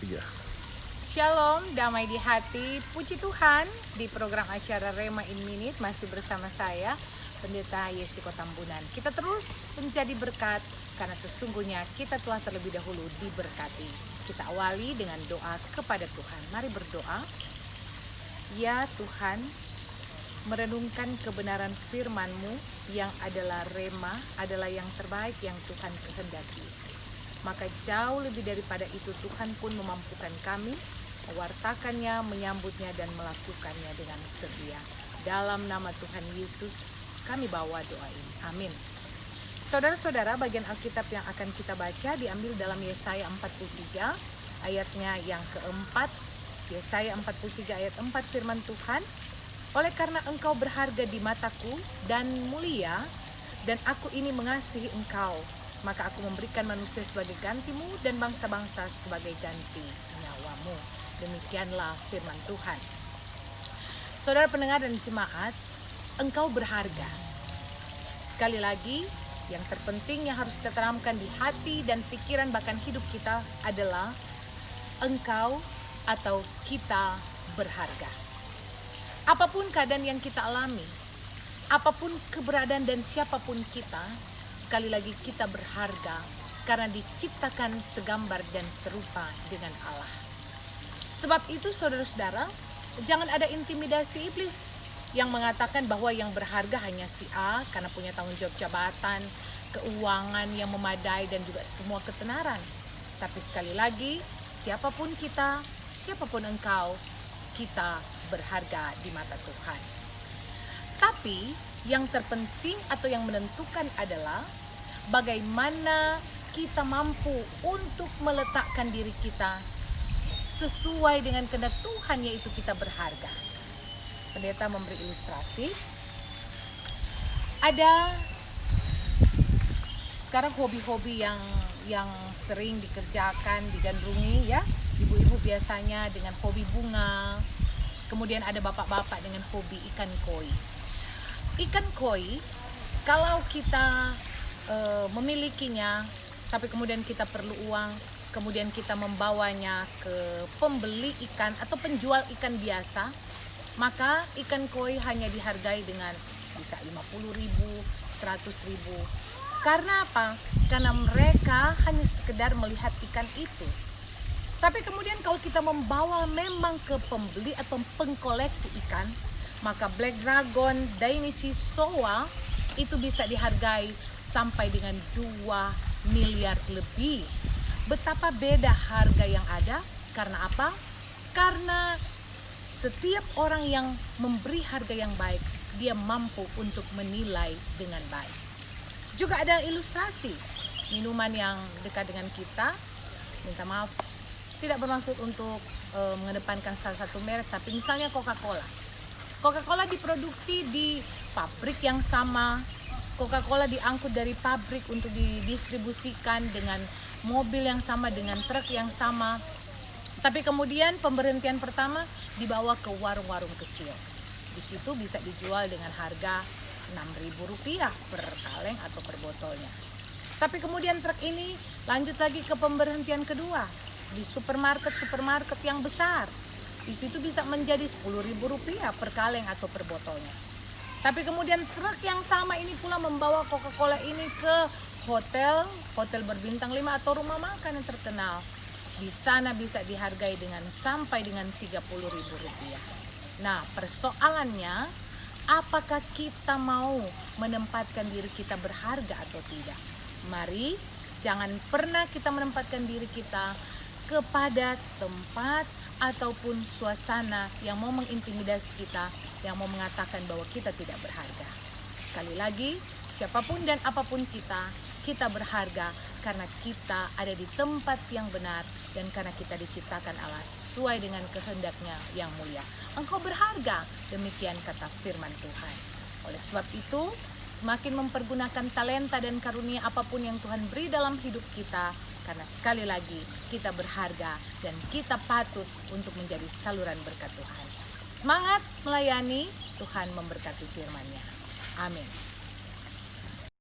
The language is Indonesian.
3. Shalom, damai di hati, puji Tuhan. Di program acara Rema in Minute masih bersama saya, Pendeta Yesiko Tambunan. Kita terus menjadi berkat karena sesungguhnya kita telah terlebih dahulu diberkati. Kita awali dengan doa kepada Tuhan. Mari berdoa. Ya Tuhan, merenungkan kebenaran firman-Mu yang adalah Rema, adalah yang terbaik yang Tuhan kehendaki. Maka jauh lebih daripada itu Tuhan pun memampukan kami mewartakannya, menyambutnya dan melakukannya dengan setia. Dalam nama Tuhan Yesus kami bawa doa ini. Amin. Saudara-saudara, bagian Alkitab yang akan kita baca diambil dalam Yesaya 43 ayatnya yang keempat. Yesaya 43 ayat 4 firman Tuhan, oleh karena engkau berharga di mataku dan mulia, dan aku ini mengasihi engkau, maka aku memberikan manusia sebagai gantimu dan bangsa-bangsa sebagai ganti nyawamu. Demikianlah firman Tuhan. Saudara pendengar dan jemaat, engkau berharga. Sekali lagi, yang terpenting yang harus kita tanamkan di hati dan pikiran bahkan hidup kita adalah engkau atau kita berharga. Apapun keadaan yang kita alami, apapun keberadaan dan siapapun kita, sekali lagi kita berharga karena diciptakan segambar dan serupa dengan Allah. Sebab itu saudara-saudara, jangan ada intimidasi iblis yang mengatakan bahwa yang berharga hanya si A karena punya tanggung jawab jabatan, keuangan yang memadai dan juga semua ketenaran. Tapi sekali lagi, siapapun kita, siapapun engkau, kita berharga di mata Tuhan. Tapi yang terpenting atau yang menentukan adalah bagaimana kita mampu untuk meletakkan diri kita sesuai dengan kehendak Tuhan, yaitu kita berharga. Pendeta memberi ilustrasi. Ada sekarang hobi-hobi yang sering dikerjakan, digandrungi ya. Ibu-ibu biasanya dengan hobi bunga. Kemudian ada bapak-bapak dengan hobi ikan koi. Ikan koi, kalau kita memilikinya, tapi kemudian kita perlu uang, kemudian kita membawanya ke pembeli ikan atau penjual ikan biasa, maka ikan koi hanya dihargai dengan bisa 50.000, 100.000. Karena apa? Karena mereka hanya sekedar melihat ikan itu. Tapi kemudian kalau kita membawa memang ke pembeli atau pengkoleksi ikan, maka Black Dragon, Dainichi, Showa itu bisa dihargai sampai dengan 2 miliar lebih. Betapa beda harga yang ada, karena apa? Karena setiap orang yang memberi harga yang baik, dia mampu untuk menilai dengan baik. Juga ada ilustrasi minuman yang dekat dengan kita, minta maaf, tidak bermaksud untuk mengedepankan salah satu merek, tapi misalnya Coca-Cola. Coca-Cola diproduksi di pabrik yang sama, Coca-Cola diangkut dari pabrik untuk didistribusikan dengan mobil yang sama, dengan truk yang sama. Tapi kemudian pemberhentian pertama dibawa ke warung-warung kecil. Di situ bisa dijual dengan harga Rp6.000 per kaleng atau per botolnya. Tapi kemudian truk ini lanjut lagi ke pemberhentian kedua di supermarket yang besar. Di situ bisa menjadi Rp10.000 per kaleng atau per botolnya. Tapi kemudian truk yang sama ini pula membawa Coca-Cola ini ke hotel berbintang 5 atau rumah makan yang terkenal. Di sana bisa dihargai sampai dengan Rp30.000. Nah, persoalannya, apakah kita mau menempatkan diri kita berharga atau tidak? Mari jangan pernah kita menempatkan diri kita kepada tempat ataupun suasana yang mau mengintimidasi kita, yang mau mengatakan bahwa kita tidak berharga. Sekali lagi, siapapun dan apapun kita berharga karena kita ada di tempat yang benar dan karena kita diciptakan Allah sesuai dengan kehendaknya yang mulia. Engkau berharga, demikian kata firman Tuhan. Oleh sebab itu, semakin mempergunakan talenta dan karunia apapun yang Tuhan beri dalam hidup kita, karena sekali lagi kita berharga dan kita patut untuk menjadi saluran berkat Tuhan. Semangat melayani, Tuhan memberkati firman-Nya. Amin.